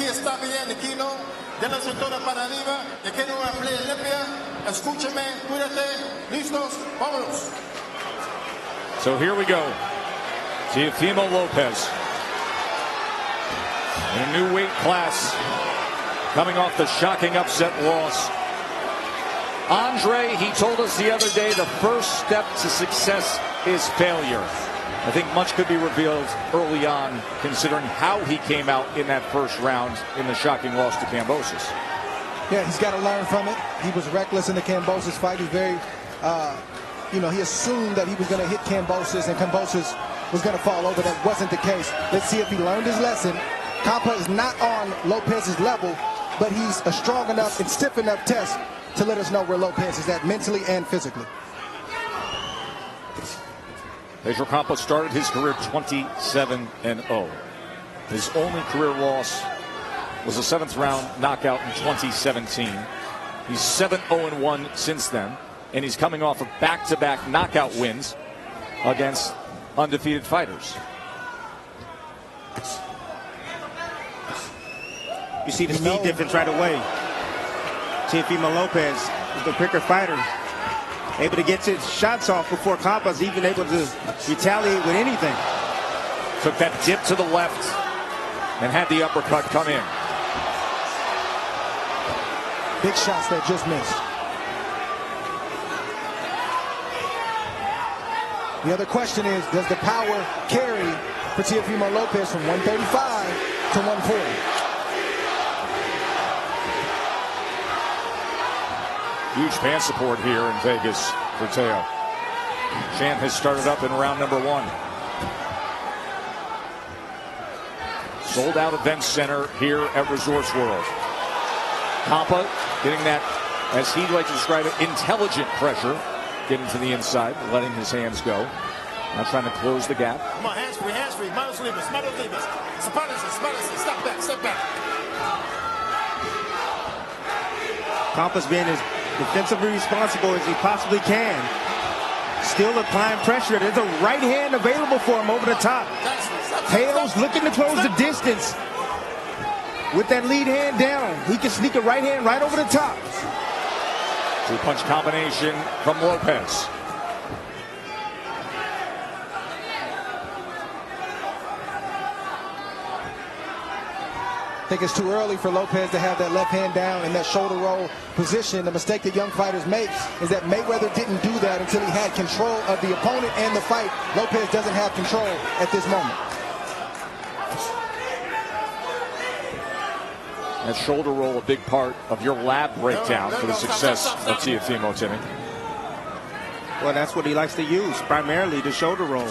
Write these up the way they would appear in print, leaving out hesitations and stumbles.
Aquí está bien, aquí no. De la cintura para arriba. De que no play limpia. Escúcheme, cuídate. Listos, vámonos. So here we go. Teofimo Lopez in a new weight class, coming off the shocking upset loss. Andre, he told us the other day, the first step to success is failure. I think much could be revealed early on, considering how he came out in that first round in the shocking loss to Kambosos. Yeah, he's got to learn from it. He was reckless in the Kambosos fight. He's very, he assumed that he was going to hit Kambosos and Kambosos was going to fall over. That wasn't the case. Let's see if he learned his lesson. Campa is not on Lopez's level, but he's a strong enough and stiff enough test to let us know where Lopez is at mentally and physically. Pedro Campa started his career 27-0. His only career loss was a 7th round knockout in 2017. He's 7-0-1 since then, and he's coming off of back-to-back knockout wins against undefeated fighters. You see the speed difference right away. Teofimo Lopez is the quicker fighter, able to get his shots off before Campa's even able to retaliate with anything. Took that dip to the left and had the uppercut come in. Big shots that just missed. The other question is, does the power carry for Teofimo Lopez from 135 to 140? Huge fan support here in Vegas for Teo. Chant has started up in round number 1. Sold out event center here at Resorts World. Campa getting that, as he'd like to describe it, intelligent pressure. Getting to the inside, letting his hands go. Now trying to close the gap. Come on, hands free, manos libres, manos libres. Sepárese, step back, step back. Campa's being as defensively responsible as he possibly can. Still applying pressure. There's a right hand available for him over the top. Teo's looking to close the distance. With that lead hand down, he can sneak a right hand right over the top. 2-punch combination from Lopez. I think it's too early for Lopez to have that left hand down in that shoulder roll position. The mistake that young fighters make is that Mayweather didn't do that until he had control of the opponent and the fight. Lopez doesn't have control at this moment. That shoulder roll, a big part of your lab breakdown for the success of Teofimo, Timmy. Well, that's what he likes to use, primarily the shoulder roll.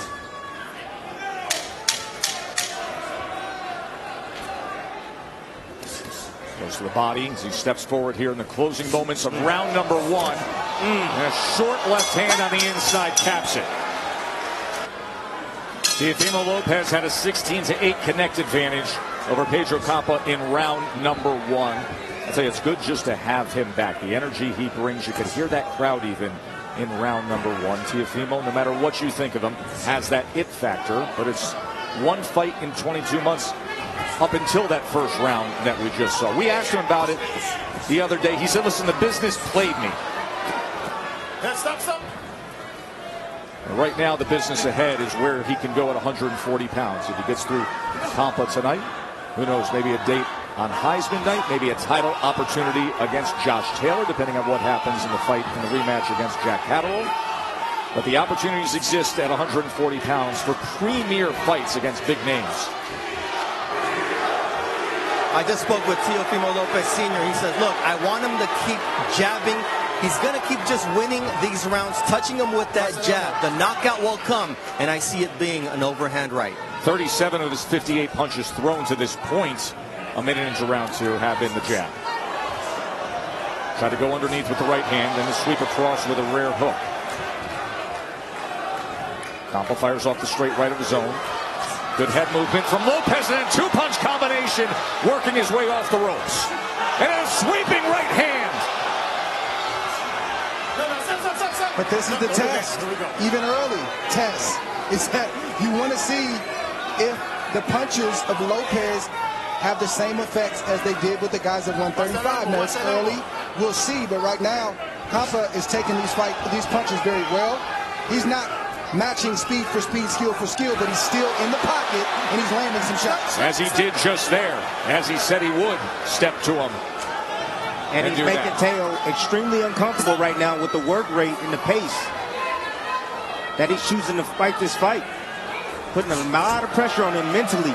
Goes to the body as he steps forward here in the closing moments of round number 1. And a short left hand on the inside caps it. Teofimo Lopez had a 16-8 connect advantage over Pedro Campa in round number 1. I'll tell you, it's good just to have him back. The energy he brings, you could hear that crowd even in round number 1. Teofimo, no matter what you think of him, has that it factor, but it's one fight in 22 months up until that first round that we just saw. We asked him about it the other day. He said, listen, the business played me. Stop. And right now, the business ahead is where he can go at 140 pounds. If he gets through Campa tonight, who knows, maybe a date on Heisman night, maybe a title opportunity against Josh Taylor, depending on what happens in the fight in the rematch against Jack Catterall. But the opportunities exist at 140 pounds for premier fights against big names. I just spoke with Teofimo Lopez Sr. He says, look, I want him to keep jabbing. He's going to keep just winning these rounds, touching him with that jab. The knockout will come, and I see it being an overhand right. 37 of his 58 punches thrown to this point, a minute into round 2, have been the jab. Tried to go underneath with the right hand, then the sweep across with a rear hook. Campa fires off the straight right of his own. Good head movement from Lopez, and a 2-punch combination, working his way off the ropes. And a sweeping right hand. But this is the test, even early test, is that you want to see if the punches of Lopez have the same effects as they did with the guys at 135. Now, it's early. We'll see. But right now, Campa is taking these punches very well. He's not matching speed for speed, skill for skill, but he's still in the pocket, and he's landing some shots. As he did just there, as he said he would, step to him. And he's making Teo extremely uncomfortable right now with the work rate and the pace that he's choosing to fight this fight. Putting a lot of pressure on him mentally.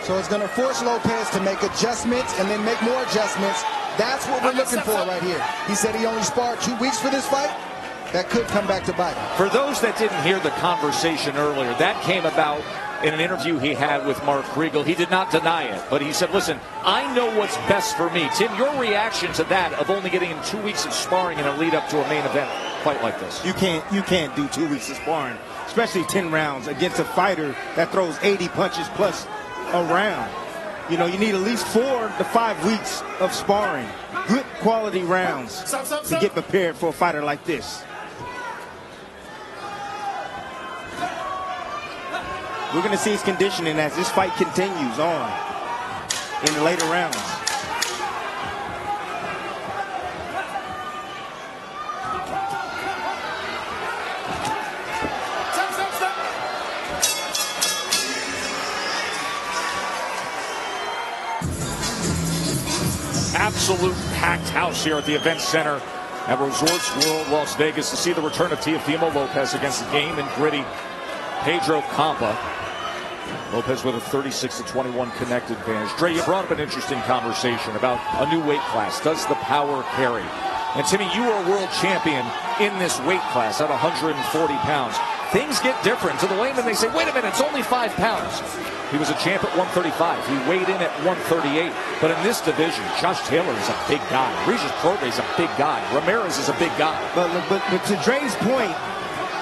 So it's going to force Lopez to make adjustments and then make more adjustments. That's what we're looking for right here. He said he only sparred 2 weeks for this fight. That could come back to bite him. For those that didn't hear the conversation earlier, that came about in an interview he had with Mark Kriegel. He did not deny it, but he said, listen, I know what's best for me. Tim, your reaction to that of only getting in 2 weeks of sparring in a lead up to a main event fight like this? You can't do 2 weeks of sparring, especially 10 rounds against a fighter that throws 80 punches plus a round. You know, you need at least 4 to 5 weeks of sparring, good quality rounds to get prepared for a fighter like this. We're going to see his conditioning as this fight continues on in the later rounds. Absolute packed house here at the event center at Resorts World Las Vegas to see the return of Teofimo Lopez against the game and gritty Pedro Campa. Lopez with a 36-21 connected advantage. Dre, you brought up an interesting conversation about a new weight class. Does the power carry? And Timmy, you were a world champion in this weight class at 140 pounds. Things get different. To the layman, they say, wait a minute, it's only 5 pounds. He was a champ at 135. He weighed in at 138. But in this division, Josh Taylor is a big guy. Regis Prograis is a big guy. Ramirez is a big guy. But to Dre's point,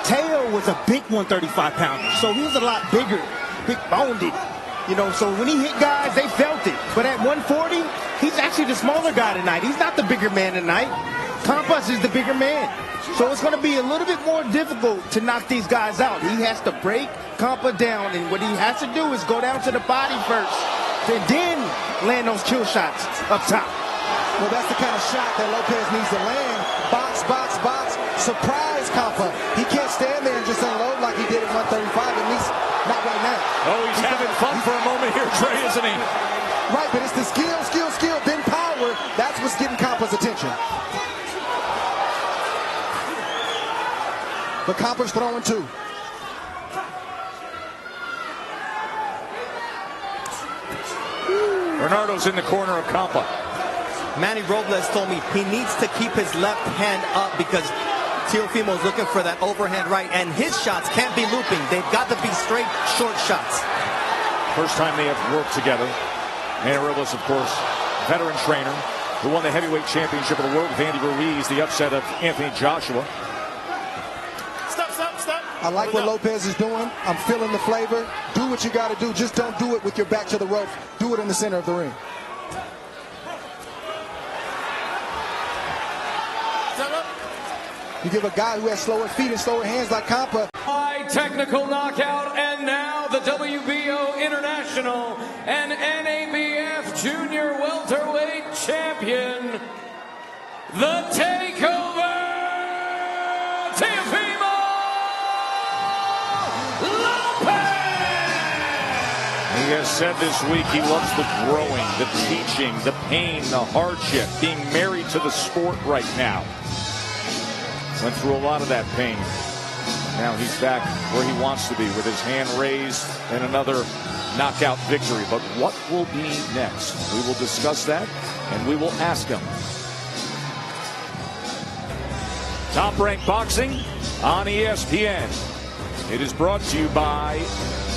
Teo was a big 135 pounder, so he was a lot bigger, big boned. You know, so when he hit guys, they felt it. But at 140, he's actually the smaller guy tonight. He's not the bigger man tonight. Campas is the bigger man. So it's going to be a little bit more difficult to knock these guys out. He has to break Campa down, and what he has to do is go down to the body first, and then land those kill shots up top. Well, that's the kind of shot that Lopez needs to land. Box, box, box. Surprise Campa. He can't stand there and just unload like he did at 135, at least not right now. Oh, he's having fun for a moment here, Trey, isn't he? Right, but it's the skill, then power. That's what's getting Campa's attention. But Campa's throwing too. Bernardo's in the corner of Campa. Manny Robles told me he needs to keep his left hand up because Teofimo's looking for that overhand right, and his shots can't be looping. They've got to be straight, short shots. First time they have worked together. Manny Robles, of course, veteran trainer who won the heavyweight championship of the world with Andy Ruiz, the upset of Anthony Joshua. Stop. I like what Lopez is doing. I'm feeling the flavor. Do what you got to do. Just don't do it with your back to the rope. Do it in the center of the ring. You give a guy who has slower feet and slower hands like Campa. High technical knockout, and now the WBO International and NABF Junior Welterweight Champion, the Takeover, Teofimo Lopez! He has said this week he loves the growing, the teaching, the pain, the hardship, being married to the sport right now. Went through a lot of that pain. Now he's back where he wants to be with his hand raised and another knockout victory. But what will be next? We will discuss that and we will ask him. Top Rank Boxing on ESPN. It is brought to you by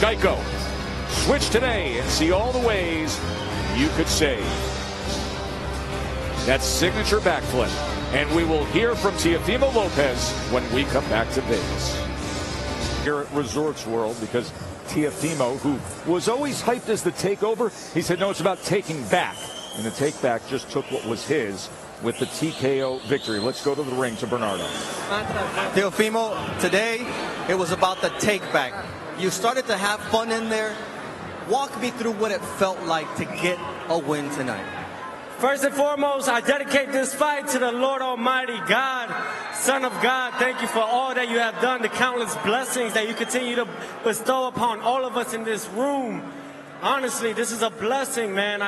Geico. Switch today and see all the ways you could save. That's signature backflip. And we will hear from Teofimo Lopez when we come back to Vegas. Here at Resorts World, because Teofimo, who was always hyped as the takeover, he said, no, it's about taking back. And the take back just took what was his with the TKO victory. Let's go to the ring to Bernardo. Teofimo, today it was about the take back. You started to have fun in there. Walk me through what it felt like to get a win tonight. First and foremost, I dedicate this fight to the Lord Almighty, God, Son of God. Thank you for all that you have done, the countless blessings that you continue to bestow upon all of us in this room. Honestly, this is a blessing, man.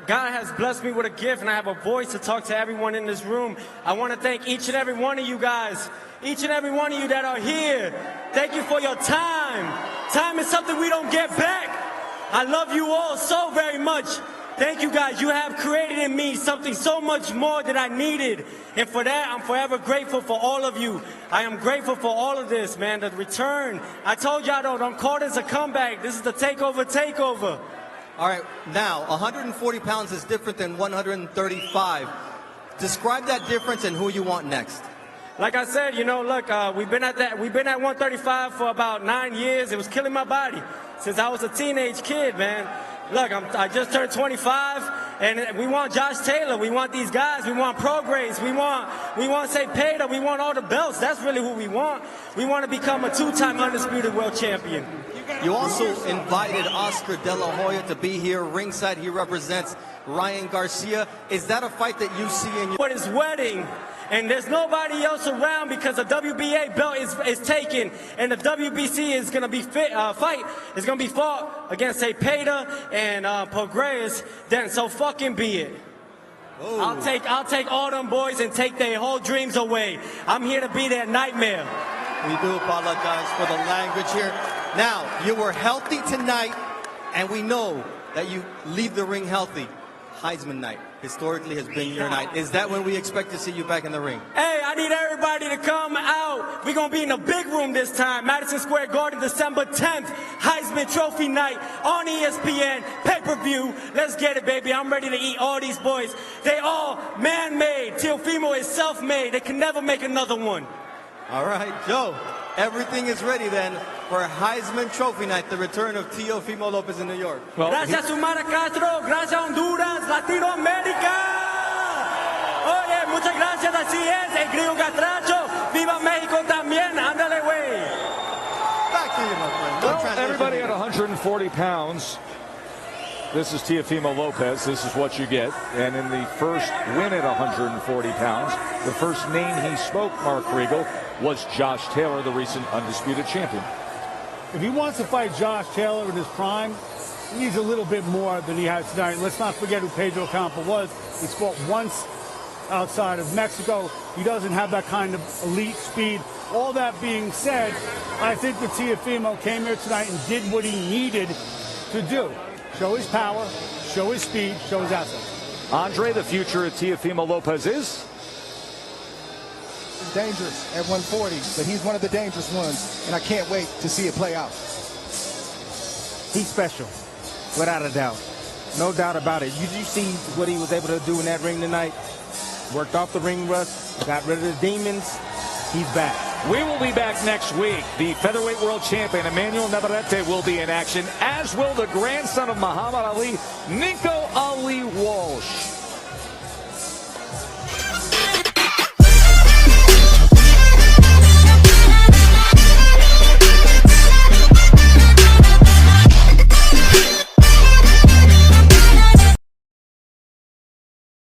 God has blessed me with a gift, and I have a voice to talk to everyone in this room. I want to thank each and every one of you guys, each and every one of you that are here. Thank you for your time. Time is something we don't get back. I love you all so very much. Thank you, guys. You have created in me something so much more that I needed. And for that, I'm forever grateful for all of you. I am grateful for all of this, man. The return. I told y'all, don't call this a comeback. This is the takeover. All right, now, 140 pounds is different than 135. Describe that difference and who you want next. Like I said, you know, look, we've been at 135 for about 9 years. It was killing my body since I was a teenage kid, man. Look, I just turned 25, and we want Josh Taylor. We want these guys. We want Prograis. We want say Pedro. We want all the belts. That's really who we want. We want to become a 2-time undisputed world champion. You also invited Oscar De La Hoya to be here ringside. He represents Ryan Garcia. Is that a fight that you see in your... For his wedding, and there's nobody else around because the WBA belt is taken, and the WBC is going to be fought against say Pedro and Prograis. Then so fucking be it. Oh. I'll take all them boys and take their whole dreams away. I'm here to be their nightmare. We do apologize for the language here. Now, you were healthy tonight, and we know that you leave the ring healthy. Heisman night historically has been your night. Is that when we expect to see you back in the ring? Hey, I need everybody to come out. We're going to be in the big room this time. Madison Square Garden, December 10th. Heisman Trophy night on ESPN. Pay-per-view. Let's get it, baby. I'm ready to eat all these boys. They all man-made. Teofimo is self-made. They can never make another one. All right, Joe. Everything is ready then for Heisman Trophy night, the return of Teofimo Lopez in New York. Well, gracias, Sumara Castro. Gracias, Honduras, Latinoamérica. Oye, muchas gracias. Así es, el gringo Catracho. Viva México también. Ándale, güey. Back to you, my friend. Well, everybody at 140 pounds. This is Teofimo Lopez. This is what you get. And in the first win at 140 pounds, the first name he spoke, Mark Riegel, was Josh Taylor, the recent undisputed champion. If he wants to fight Josh Taylor in his prime, he needs a little bit more than he has tonight. Let's not forget who Pedro Campa was. He's fought once outside of Mexico. He doesn't have that kind of elite speed. All that being said, I think that Teofimo came here tonight and did what he needed to do. Show his power, show his speed, show his assets. Andre, the future of Teofimo Lopez is? Dangerous at 140, but he's one of the dangerous ones, and I can't wait to see it play out. He's special, without a doubt. No doubt about it. You see what he was able to do in that ring tonight? Worked off the ring rust, got rid of the demons. He's back. We will be back next week. The featherweight world champion, Emmanuel Navarrete, will be in action, as will the grandson of Muhammad Ali, Nico Ali Walsh.